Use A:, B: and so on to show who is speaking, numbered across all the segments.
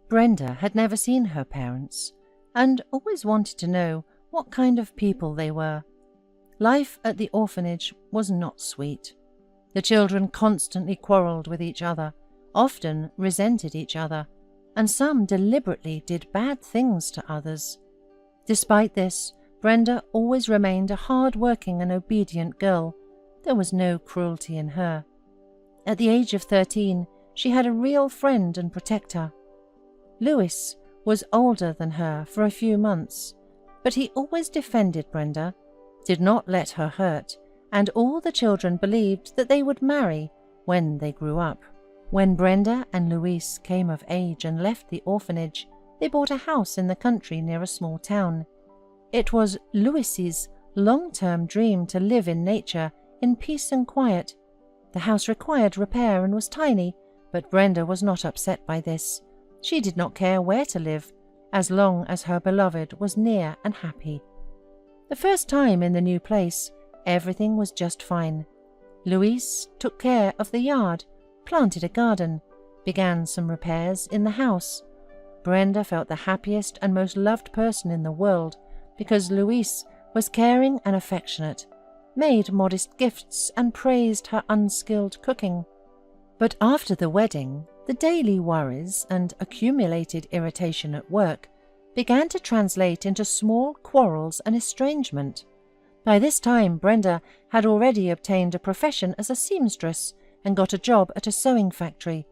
A: Brenda had never seen her parents and always wanted to know what kind of people they were. Life at the orphanage was not sweet. The children constantly quarrelled with each other, often resented each other, and some deliberately did bad things to others. Despite this, Brenda always remained a hard-working and obedient girl. There was no cruelty in her. At the age of 13, she had a real friend and protector. Louis was older than her for a few months, but he always defended Brenda, did not let her hurt, and all the children believed that they would marry when they grew up. When Brenda and Louis came of age and left the orphanage, they bought a house in the country near a small town. It was Louis's long-term dream to live in nature, in peace and quiet. The house required repair and was tiny, but Brenda was not upset by this. She did not care where to live, as long as her beloved was near and happy. The first time in the new place, everything was just fine. Louis took care of the yard, planted a garden, began some repairs in the house. Brenda felt the happiest and most loved person in the world because Louis was caring and affectionate, made modest gifts and praised her unskilled cooking. But after the wedding, the daily worries and accumulated irritation at work began to translate into small quarrels and estrangement. By this time, Brenda had already obtained a profession as a seamstress and got a job at a sewing factory,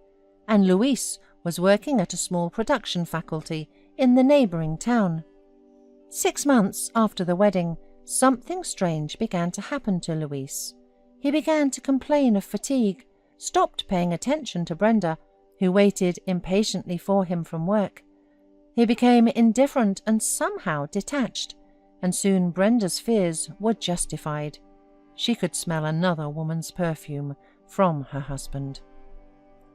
A: and Louis was working at a small production faculty in the neighbouring town. 6 months after the wedding, something strange began to happen to Louis. He began to complain of fatigue, stopped paying attention to Brenda, who waited impatiently for him from work. He became indifferent and somehow detached, and soon Brenda's fears were justified. She could smell another woman's perfume from her husband.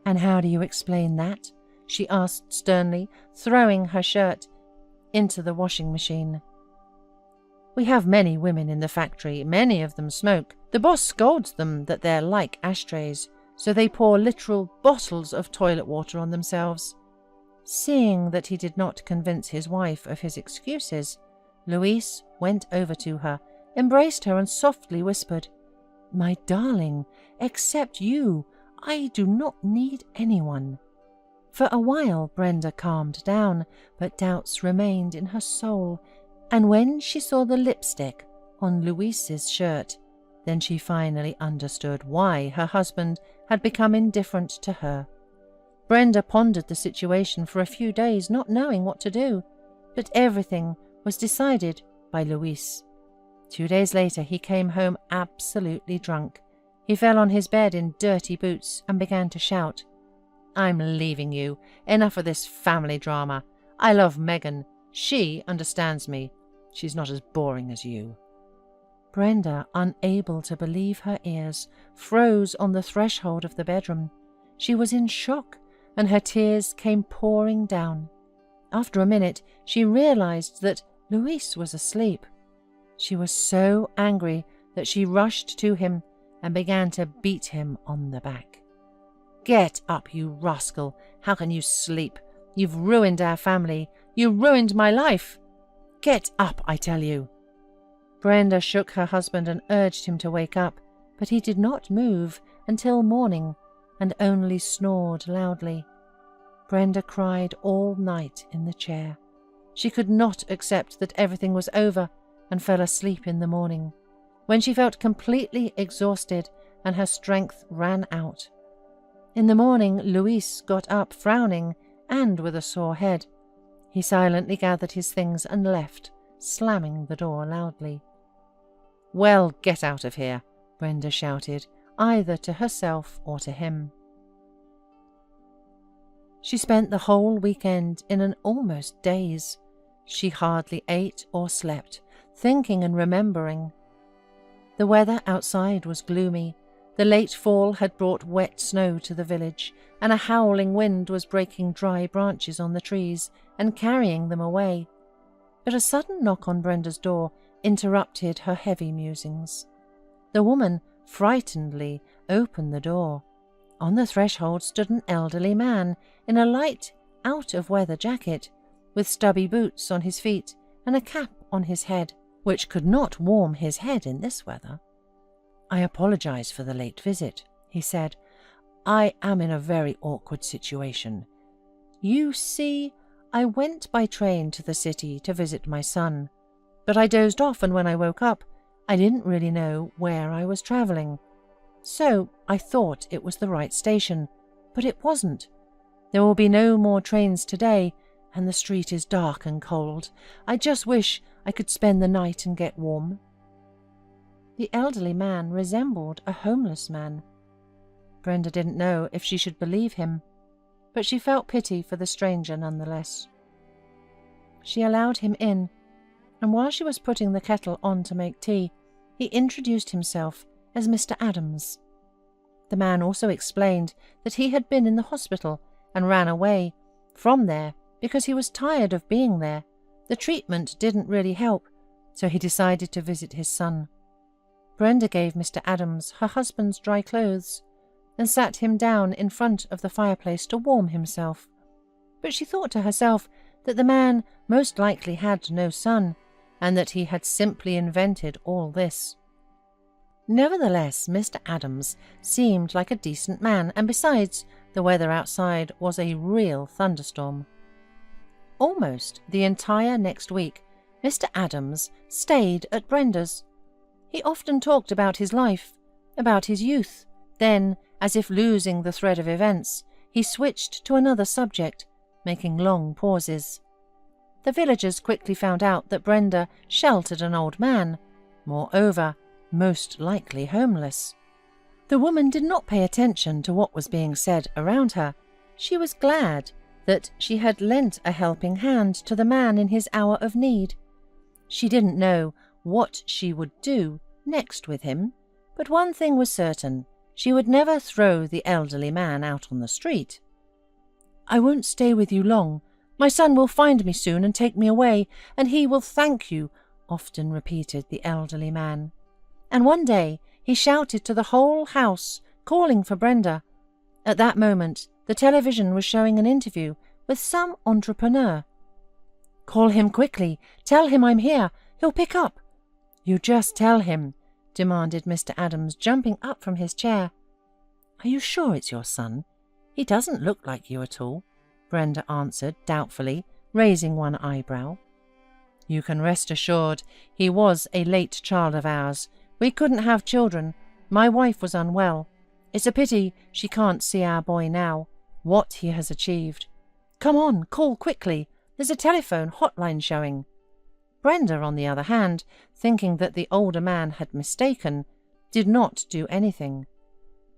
A: "And how do you explain that?" she asked sternly, throwing her shirt into the washing machine. "We have many women in the factory. Many of them smoke. The boss scolds them that they're like ashtrays, so they pour literal bottles of toilet water on themselves." Seeing that he did not convince his wife of his excuses, Louis went over to her, embraced her and softly whispered, "My darling, except you, I do not need anyone." For a while Brenda calmed down, but doubts remained in her soul, and when she saw the lipstick on Louis's shirt, then she finally understood why her husband had become indifferent to her. Brenda pondered the situation for a few days, not knowing what to do, but everything was decided by Louis. 2 days later he came home absolutely drunk. He fell on his bed in dirty boots and began to shout, "I'm leaving you. Enough of this family drama. I love Megan. She understands me. She's not as boring as you." Brenda, unable to believe her ears, froze on the threshold of the bedroom. She was in shock, and her tears came pouring down. After a minute, she realized that Louis was asleep. She was so angry that she rushed to him and began to beat him on the back. "Get up, you rascal! How can you sleep? You've ruined our family. You ruined my life. Get up, I tell you." Brenda shook her husband and urged him to wake up, but he did not move until morning and only snored loudly. Brenda cried all night in the chair. She could not accept that everything was over and fell asleep in the morning, when she felt completely exhausted and her strength ran out. In the morning, Louis got up frowning and with a sore head. He silently gathered his things and left, slamming the door loudly. "Well, get out of here," Brenda shouted, either to herself or to him. She spent the whole weekend in an almost daze. She hardly ate or slept, thinking and remembering. The weather outside was gloomy. The late fall had brought wet snow to the village, and a howling wind was breaking dry branches on the trees and carrying them away. But a sudden knock on Brenda's door interrupted her heavy musings. The woman frightenedly opened the door. On the threshold stood an elderly man in a light out-of-weather jacket, with stubby boots on his feet and a cap on his head, which could not warm his head in this weather. "I apologize for the late visit," he said. "I am in a very awkward situation. You see, I went by train to the city to visit my son, but I dozed off, and when I woke up, I didn't really know where I was traveling. So I thought it was the right station, but it wasn't. There will be no more trains today, and the street is dark and cold. I just wish I could spend the night and get warm." The elderly man resembled a homeless man. Brenda didn't know if she should believe him, but she felt pity for the stranger nonetheless. She allowed him in, and while she was putting the kettle on to make tea, he introduced himself as Mr. Adams. The man also explained that he had been in the hospital and ran away from there because he was tired of being there. The treatment didn't really help, so he decided to visit his son. Brenda gave Mr. Adams her husband's dry clothes and sat him down in front of the fireplace to warm himself. But she thought to herself that the man most likely had no son, and that he had simply invented all this. Nevertheless, Mr. Adams seemed like a decent man, and besides, the weather outside was a real thunderstorm. Almost the entire next week, Mr. Adams stayed at Brenda's. He often talked about his life, about his youth. Then, as if losing the thread of events, he switched to another subject, making long pauses. The villagers quickly found out that Brenda sheltered an old man, moreover, most likely homeless. The woman did not pay attention to what was being said around her. She was glad that she had lent a helping hand to the man in his hour of need. She didn't know what she would do next with him, but one thing was certain: she would never throw the elderly man out on the street. "I won't stay with you long. My son will find me soon and take me away, and he will thank you," often repeated the elderly man. And one day he shouted to the whole house, calling for Brenda. At that moment, the television was showing an interview with some entrepreneur. "Call him quickly. Tell him I'm here. He'll pick up." "You just tell him," demanded Mr. Adams, jumping up from his chair. "Are you sure it's your son? He doesn't look like you at all," Brenda answered doubtfully, raising one eyebrow. "You can rest assured he was a late child of ours. We couldn't have children. My wife was unwell. It's a pity she can't see our boy now, what he has achieved. Come on, call quickly. There's a telephone hotline showing." Brenda, on the other hand, thinking that the older man had mistaken, did not do anything.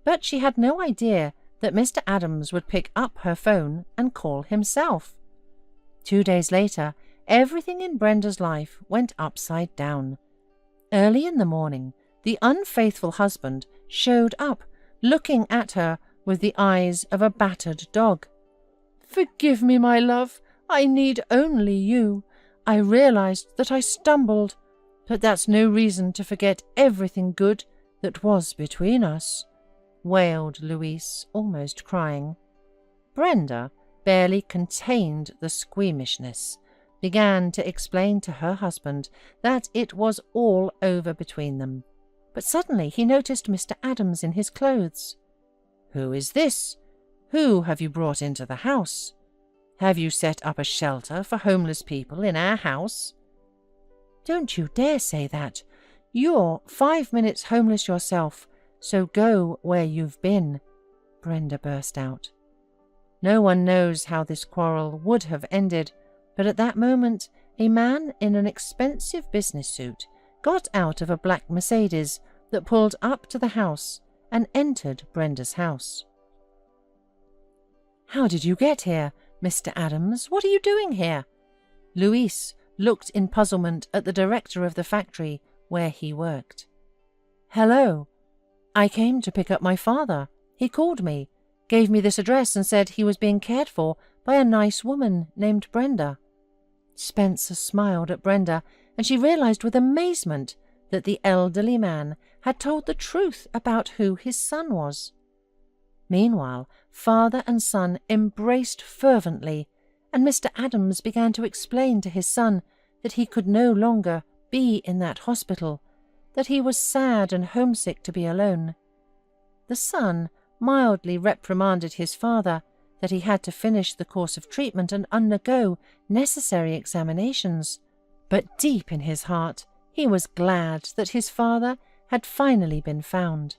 A: But she had no idea that Mr. Adams would pick up her phone and call himself. 2 days later, everything in Brenda's life went upside down. Early in the morning, the unfaithful husband showed up, looking at her with the eyes of a battered dog. "Forgive me, my love. I need only you. I realized that I stumbled, but that's no reason to forget everything good that was between us," wailed Louise, almost crying. Brenda barely contained the squeamishness, began to explain to her husband that it was all over between them. But suddenly he noticed Mr. Adams in his clothes. "Who is this? Who have you brought into the house? Have you set up a shelter for homeless people in our house?" "Don't you dare say that. You're 5 minutes homeless yourself, so go where you've been," Brenda burst out. No one knows how this quarrel would have ended, but at that moment a man in an expensive business suit got out of a black Mercedes that pulled up to the house and entered Brenda's house. "How did you get here, Mr. Adams? What are you doing here?" Louise looked in puzzlement at the director of the factory where he worked. "Hello. I came to pick up my father. He called me, gave me this address and said he was being cared for by a nice woman named Brenda." Spencer smiled at Brenda, and she realized with amazement that the elderly man had told the truth about who his son was. Meanwhile, father and son embraced fervently and Mr. Adams began to explain to his son that he could no longer be in that hospital, that he was sad and homesick to be alone. The son mildly reprimanded his father that he had to finish the course of treatment and undergo necessary examinations, but deep in his heart he was glad that his father had finally been found.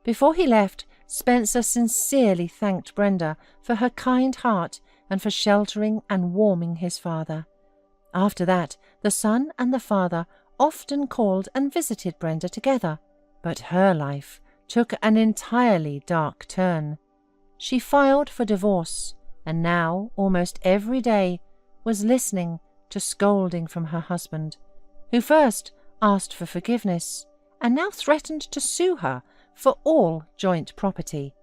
A: Before he left, Spencer sincerely thanked Brenda for her kind heart and for sheltering and warming his father. After that, the son and the father often called and visited Brenda together, but her life took an entirely dark turn. She filed for divorce, and now, almost every day, was listening to scolding from her husband, who first asked for forgiveness and now threatened to sue her for all joint property.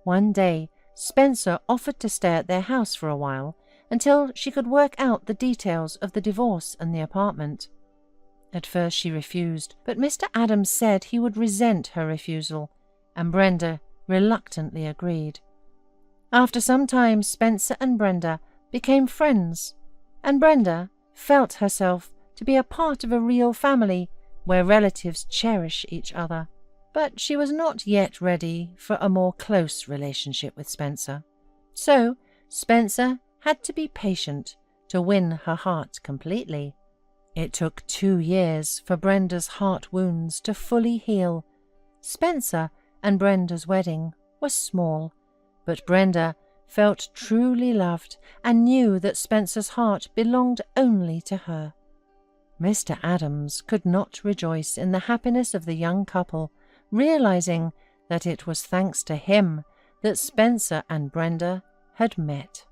A: One day, Spencer offered to stay at their house for a while until she could work out the details of the divorce and the apartment. At first she refused, but Mr. Adams said he would resent her refusal, and Brenda reluctantly agreed. After some time, Spencer and Brenda became friends, and Brenda felt herself to be a part of a real family where relatives cherish each other. But she was not yet ready for a more close relationship with Spencer. So Spencer had to be patient to win her heart completely. It took 2 years for Brenda's heart wounds to fully heal. Spencer and Brenda's wedding was small, but Brenda felt truly loved and knew that Spencer's heart belonged only to her. Mr. Adams could not rejoice in the happiness of the young couple, realizing that it was thanks to him that Spencer and Brenda had met.